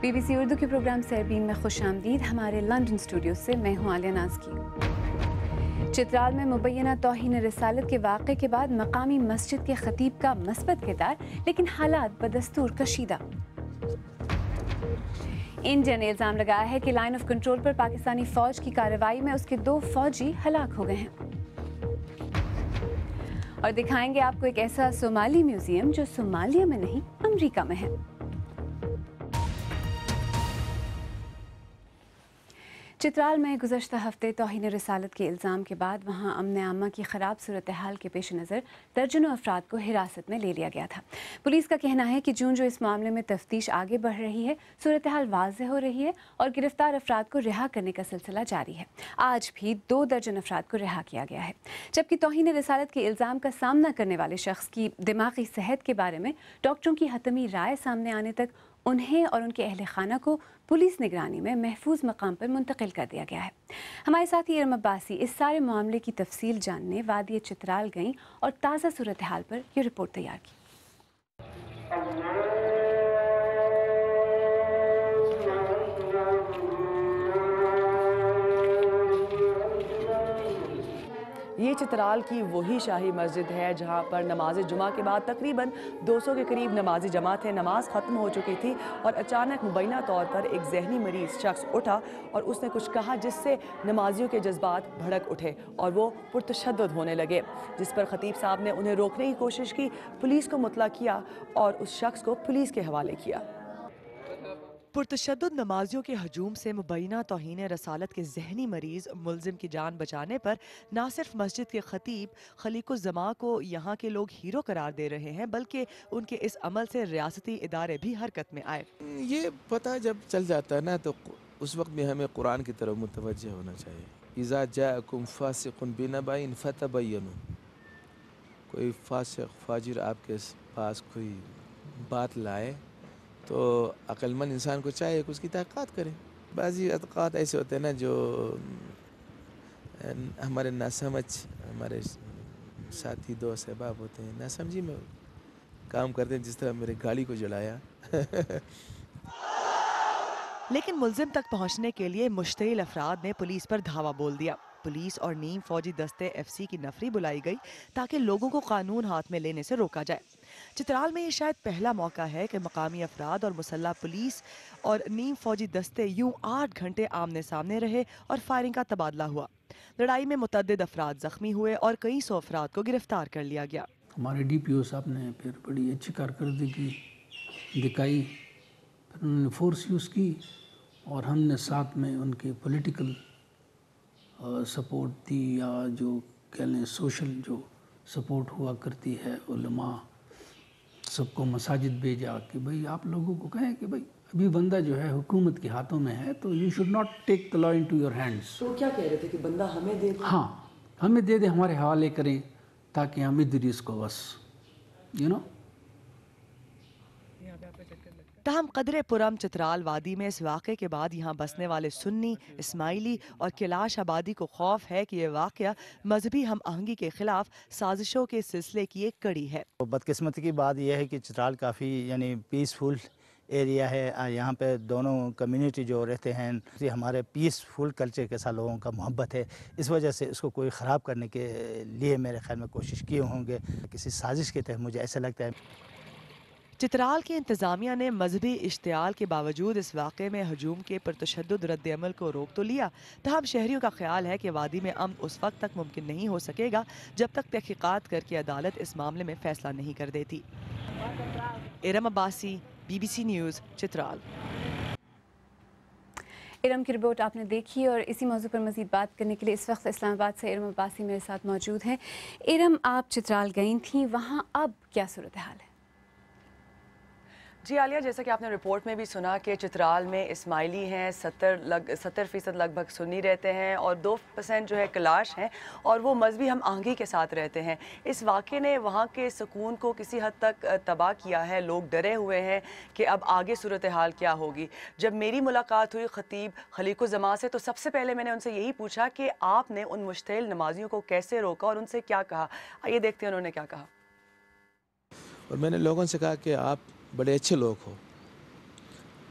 BBC Urdu کے programme سیربین میں خوش آمدید. ہمارے لندن اسٹوڈیو سے میں ہوں عالیہ ناز کی. چترال میں مبینہ توہین رسالت کے واقعے کے بعد مقامی مسجد کے خطیب کا مثبت کردار، لیکن حالات بدستور کشیدہ. انڈیا نے الزام لگایا ہے کہ لائن آف کنٹرول پر پاکستانی فوج کی کارروائی میں اس کے 2 فوجی ہلاک ہو گئے ہیں. اور دکھائیں گے آپ کو ایک ایسا صومالی میوزیم جو صومالیہ میں نہیں امریکہ میں ہے. چترال میں گزشتہ ہفتے توہین رسالت کے الزام کے بعد وہاں امن عامہ کی خراب صورتحال کے پیش نظر درجنوں افراد کو حراست میں لے لیا گیا تھا. پولیس کا کہنا ہے کہ جو اس معاملے میں تفتیش آگے بڑھ رہی ہے، صورتحال واضح ہو رہی ہے اور گرفتار افراد کو رہا کرنے کا سلسلہ جاری ہے. آج بھی 2 درجن افراد کو رہا کیا گیا ہے، جبکہ توہین رسالت کے الزام کا سامنا کرنے والے شخص کی دماغی صحت کے بارے میں ڈاکٹروں کی حتمی رائے سامنے آنے تک انہیں اور ان کے اہل خانہ کو پولیس نگرانی میں محفوظ مقام پر منتقل کر دیا گیا ہے. ہمارے ساتھی ارم عباسی اس سارے معاملے کی تفصیل جاننے وادی چترال گئیں اور تازہ صورتحال پر یہ رپورٹ تیار کی. یہ چترال کی وہی شاہی مسجد ہے جہاں پر نماز جمعہ کے بعد تقریباً 200 کے قریب نمازی جمع تھے. نماز ختم ہو چکی تھی اور اچانک مبینہ طور پر ایک ذہنی مریض شخص اٹھا اور اس نے کچھ کہا جس سے نمازیوں کے جذبات بھڑک اٹھے اور وہ پرتشدد ہونے لگے، جس پر خطیب صاحب نے انہیں روکنے کی کوشش کی، پولیس کو مطلع کیا اور اس شخص کو پولیس کے حوالے کیا. پرتشدد نمازیوں کے ہجوم سے مبینہ توہین رسالت کے ذہنی مریض ملزم کی جان بچانے پر نہ صرف مسجد کے خطیب خلیق الزماں کو یہاں کے لوگ ہیرو قرار دے رہے ہیں، بلکہ ان کے اس عمل سے ریاستی ادارے بھی حرکت میں آئے. یہ پتہ جب چل جاتا ہے نا تو اس وقت میں ہمیں قرآن کی طرف متوجہ ہونا چاہیے. اذا جاءکم فاسق بنبأ فتبینوا، کوئی فاسق فاجر آپ کے پاس کوئی بات لائے تو عقل مند انسان کو چاہیے کہ اس کی تحقیقات کرے. بعضی اعتقاد ایسے ہوتے ہیں نا جو ہمارے ناسمجھ ہمارے ساتھی دوست احباب ہوتے ہیں، ناسمجھی میں کام کرتے ہیں، جس طرح میرے گاڑی کو جلایا. لیکن ملزم تک پہنچنے کے لیے مشتعل افراد نے پولیس پر دھاوا بول دیا. پولیس اور نیم فوجی دستے FCC کی نفری بلائی گئی تاکہ لوگوں کو قانون ہاتھ میں لینے سے روکا جائے. چترال میں یہ شاید پہلا موقع ہے کہ مقامی افراد اور مسلح پولیس اور نیم فوجی دستے یوں 8 گھنٹے آمنے سامنے رہے اور فائرنگ کا تبادلہ ہوا. لڑائی میں متعدد افراد زخمی ہوئے اور کئی 100 افراد کو گرفتار کر لیا گیا. ہمارے DPO صاحب نے پھر بڑی اچھی کارکردگی دکھائی، پھر انہوں نے فورس یوز کی اور ہم نے ساتھ میں ان کے پولیٹیکل سپورٹ دی، یا جو کہہ لیں سوشل جو سپورٹ ہوا کرتی ہے. علماء سب کو مساجد بھیجا کہ بھئی آپ لوگوں کو کہیں کہ بھئی ابھی بندہ جو ہے حکومت کے ہاتھوں میں ہے تو you should not take the law into your hands. تو کیا کہہ رہے تھے کہ بندہ ہمیں دے دیں؟ ہاں ہمیں دے دیں، ہمارے حوالے کریں تاکہ ہم ادھر اس کو بس تاہم قدرے پرم چترال وادی میں اس واقعے کے بعد یہاں بسنے والے سنی، اسماعیلی اور کیلاش آبادی کو خوف ہے کہ یہ واقعہ مذہبی ہم آہنگی کے خلاف سازشوں کے سلسلے کی ایک کڑی ہے. بدقسمتی کی بات یہ ہے کہ چترال کافی پیسفل ایریا ہے. یہاں پہ دونوں کمیونٹی جو رہتے ہیں، ہمارے پیسفل کلچر کے ساتھ لوگوں کا محبت ہے. اس وجہ سے اس کو کوئی خراب کرنے کے لیے میرے خیال میں کوشش کیے ہوں گے، کسی سازش کے تحت مجھے ایسا لگتا ہے. چترال کی انتظامیہ نے مذہبی اشتعال کے باوجود اس واقعے میں ہجوم کے پرتشدد رد عمل کو روک تو لیا، تاہم شہریوں کا خیال ہے کہ وادی میں امن اس وقت تک ممکن نہیں ہو سکے گا جب تک تحقیقات کر کے عدالت اس معاملے میں فیصلہ نہیں کر دیتی. Iram Abbasi, BBC news, Chitral. ارم کی رپورٹ آپ نے دیکھی اور اسی موضوع پر مزید بات کرنے کے لیے اس وقت اسلام آباد سے ارم عباسی میرے ساتھ موجود ہیں. ارم، آپ چترال گئی تھیں، وہاں اب کیا صورتحال ہے؟ جی عالیہ، جیسا کہ آپ نے رپورٹ میں بھی سنا کہ چترال میں اسماعیلی ہیں، 70% لگ بھگ سنی رہتے ہیں اور 2% جو ہے کلاش ہیں اور وہ مذہبی ہم آہنگی کے ساتھ رہتے ہیں. اس واقعے نے وہاں کے سکون کو کسی حد تک تباہ کیا ہے. لوگ ڈرے ہوئے ہیں کہ اب آگے صورتحال کیا ہوگی. جب میری ملاقات ہوئی خطیب خلیق الزماں سے تو سب سے پہلے میں نے ان سے یہی پوچھا کہ آپ نے ان مشتعل نمازیوں کو کیسے روکا اور ان سے کیا کہا. آئیے دیکھتے ہیں انہوں نے کیا کہا. اور میں نے لوگوں سے کہا کہ آپ بڑے اچھے لوگ ہو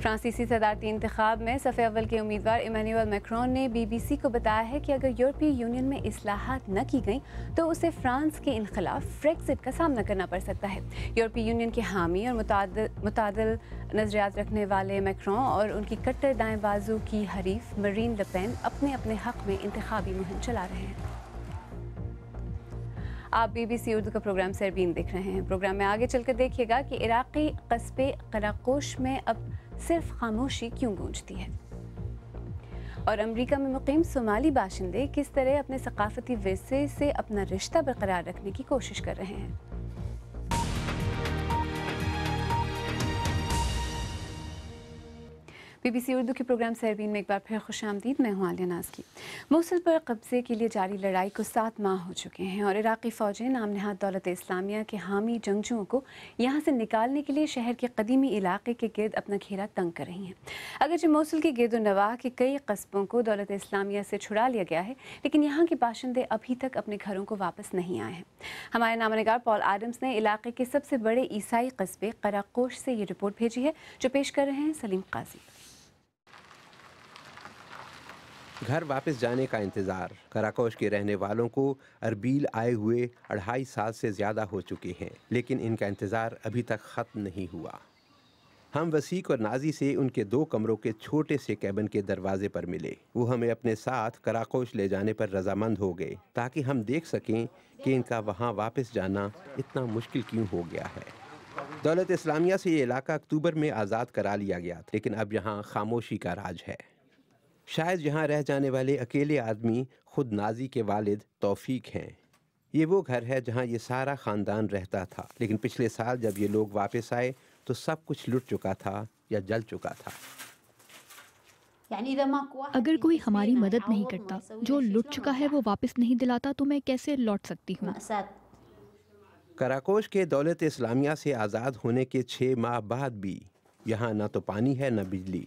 فرانسیسی صدارتی انتخاب میں صف اول کے امیدوار ایمانوئل میکرون نے BBC کو بتایا ہے کہ اگر یورپی یونین میں اصلاحات نہ کی گئیں تو اسے فرانس کے انخلاف بریگزٹ کا سامنا کرنا پڑ سکتا ہے۔ یورپی یونین کے حامی اور متعدل نظریات رکھنے والے میکرون اور ان کی کٹر دائیں بازو کی حریف مرین لپین اپنے حق میں انتخابی مہم چلا رہے ہیں۔ آپ BBC اردو کا پروگرام سربین دیکھ رہے ہیں۔ پروگرام میں آگے چل کر دیکھیے گا کہ عراقی قصبے قراقوش میں اب صرف خاموشی کیوں گونجتی ہے، اور امریکہ میں مقیم صومالی باشندے کس طرح اپنے ثقافتی ورثے سے اپنا رشتہ برقرار رکھنے کی کوشش کر رہے ہیں۔ BBC اردو کے پروگرام سربین میں ایک بار پھر خوش آمدید۔ میں ہوں عالیہ ناز کی۔ موصل پر قبضے کے لیے جاری لڑائی کو 7 ماہ ہو چکے ہیں اور عراقی فوجیں نام نہاد دولت اسلامیہ کے حامی جنگجوؤں کو یہاں سے نکالنے کے لیے شہر کے قدیمی علاقے کے گرد اپنا گھیرا تنگ کر رہی ہیں۔ اگرچہ موصل کے گرد و نواح کے کئی قصبوں کو دولت اسلامیہ سے چھڑا لیا گیا ہے، لیکن یہاں کے باشندے ابھی تک اپنے گھروں کو واپس نہیں آئے ہیں۔ ہمارے نامہ نگار پال ایڈمز نے علاقے کے سب سے بڑے عیسائی قصبے قراقوش سے یہ رپورٹ بھیجی ہے، جو پیش کر رہے ہیں سلیم قاضی۔ گھر واپس جانے کا انتظار قراقوش کے رہنے والوں کو اربیل آئے ہوئے 2.5 سال سے زیادہ ہو چکے ہیں، لیکن ان کا انتظار ابھی تک ختم نہیں ہوا۔ ہم وسیق اور نازی سے ان کے 2 کمروں کے چھوٹے سے کیبن کے دروازے پر ملے۔ وہ ہمیں اپنے ساتھ قراقوش لے جانے پر رضامند ہو گئے تاکہ ہم دیکھ سکیں کہ ان کا وہاں واپس جانا اتنا مشکل کیوں ہو گیا ہے۔ دولت اسلامیہ سے یہ علاقہ اکتوبر میں آزاد کرا لیا گیا تھا، لیکن اب یہاں خاموشی کا راج ہے۔ شاید یہاں رہ جانے والے اکیلے آدمی خود نازی کے والد توفیق ہیں۔ یہ وہ گھر ہے جہاں یہ سارا خاندان رہتا تھا، لیکن پچھلے سال جب یہ لوگ واپس آئے تو سب کچھ لٹ چکا تھا یا جل چکا تھا۔ اگر کوئی ہماری مدد نہیں کرتا، جو لٹ چکا ہے وہ واپس نہیں دلاتا، تو میں کیسے لوٹ سکتی ہوں؟ قراقوش کے دولت اسلامیہ سے آزاد ہونے کے 6 ماہ بعد بھی یہاں نہ تو پانی ہے، نہ بجلی،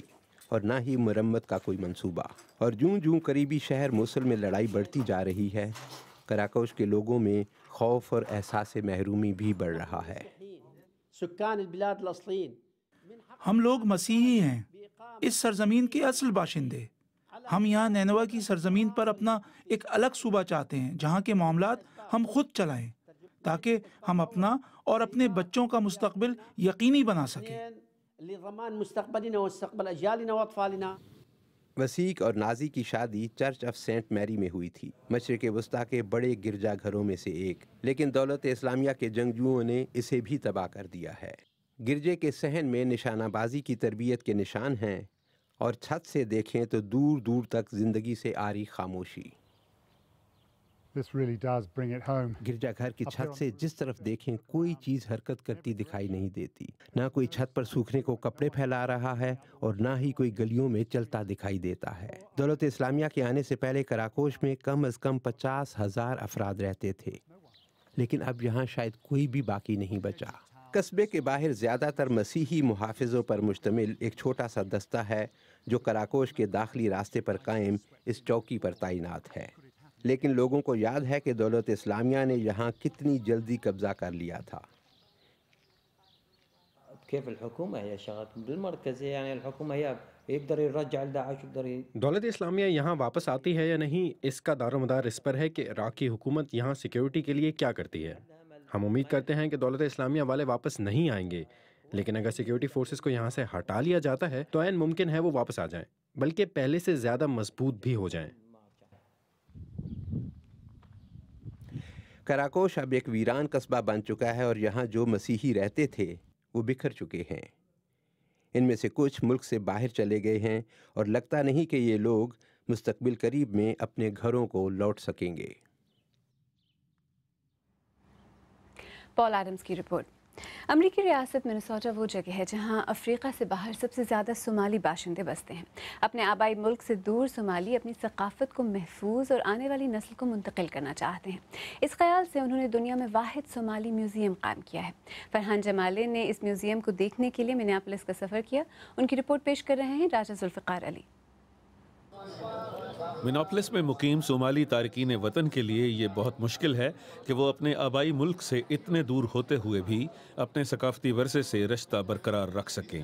اور نہ ہی مرمت کا کوئی منصوبہ۔ اور جوں جوں قریبی شہر موصل میں لڑائی بڑھتی جا رہی ہے، قراقوش کے لوگوں میں خوف اور احساس محرومی بھی بڑھ رہا ہے۔ ہم لوگ مسیحی ہیں، اس سرزمین کے اصل باشندے۔ ہم یہاں نینوا کی سرزمین پر اپنا ایک الگ صوبہ چاہتے ہیں جہاں کے معاملات ہم خود چلائیں، تاکہ ہم اپنا اور اپنے بچوں کا مستقبل یقینی بنا سکیں۔ وسیق اور نازی کی شادی چرچ آف سینٹ میری میں ہوئی تھی، مشرق وسطیٰ کے بڑے گرجا گھروں میں سے ایک، لیکن دولت اسلامیہ کے جنگجوؤں نے اسے بھی تباہ کر دیا ہے۔ گرجے کے صحن میں نشانہ بازی کی تربیت کے نشان ہیں، اور چھت سے دیکھیں تو دور دور تک زندگی سے آری خاموشی۔ گرجا گھر کی چھت سے جس طرف دیکھیں کوئی چیز حرکت کرتی دکھائی نہیں دیتی، نہ کوئی چھت پر سوکھنے کو کپڑے پھیلا رہا ہے اور نہ ہی کوئی گلیوں میں چلتا دکھائی دیتا ہے۔ دولت اسلامیہ کے آنے سے پہلے قراقوش میں کم از کم 50,000 افراد رہتے تھے، لیکن اب یہاں شاید کوئی بھی باقی نہیں بچا۔ قصبے کے باہر زیادہ تر مسیحی محافظوں پر مشتمل ایک چھوٹا سا دستہ ہے جو قراقوش کے داخلی راستے پر قائم اس چوکی پر تعینات ہے، لیکن لوگوں کو یاد ہے کہ دولت اسلامیہ نے یہاں کتنی جلدی قبضہ کر لیا تھا۔ دولت اسلامیہ یہاں واپس آتی ہے یا نہیں، اس کا دار و مدار اس پر ہے کہ عراقی حکومت یہاں سیکیورٹی کے لیے کیا کرتی ہے۔ ہم امید کرتے ہیں کہ دولت اسلامیہ والے واپس نہیں آئیں گے، لیکن اگر سیکیورٹی فورسز کو یہاں سے ہٹا لیا جاتا ہے تو عین ممکن ہے وہ واپس آ جائیں، بلکہ پہلے سے زیادہ مضبوط بھی ہو جائیں۔ قراقوش اب ایک ویران قصبہ بن چکا ہے اور یہاں جو مسیحی رہتے تھے وہ بکھر چکے ہیں۔ ان میں سے کچھ ملک سے باہر چلے گئے ہیں اور لگتا نہیں کہ یہ لوگ مستقبل قریب میں اپنے گھروں کو لوٹ سکیں گے۔ پال ایڈمز کی رپورٹ۔ امریکی ریاست منیسوٹا وہ جگہ ہے جہاں افریقہ سے باہر سب سے زیادہ صومالی باشندے بستے ہیں۔ اپنے آبائی ملک سے دور صومالی اپنی ثقافت کو محفوظ اور آنے والی نسل کو منتقل کرنا چاہتے ہیں۔ اس خیال سے انہوں نے دنیا میں واحد صومالی میوزیم قائم کیا ہے۔ فرحان جمالے نے اس میوزیم کو دیکھنے کے لیے منیاپولس کا سفر کیا۔ ان کی رپورٹ پیش کر رہے ہیں راجہ ذوالفقار علی۔ منیاپولس میں مقیم صومالی تارکین وطن کے لیے یہ بہت مشکل ہے کہ وہ اپنے آبائی ملک سے اتنے دور ہوتے ہوئے بھی اپنے ثقافتی ورثے سے رشتہ برقرار رکھ سکیں۔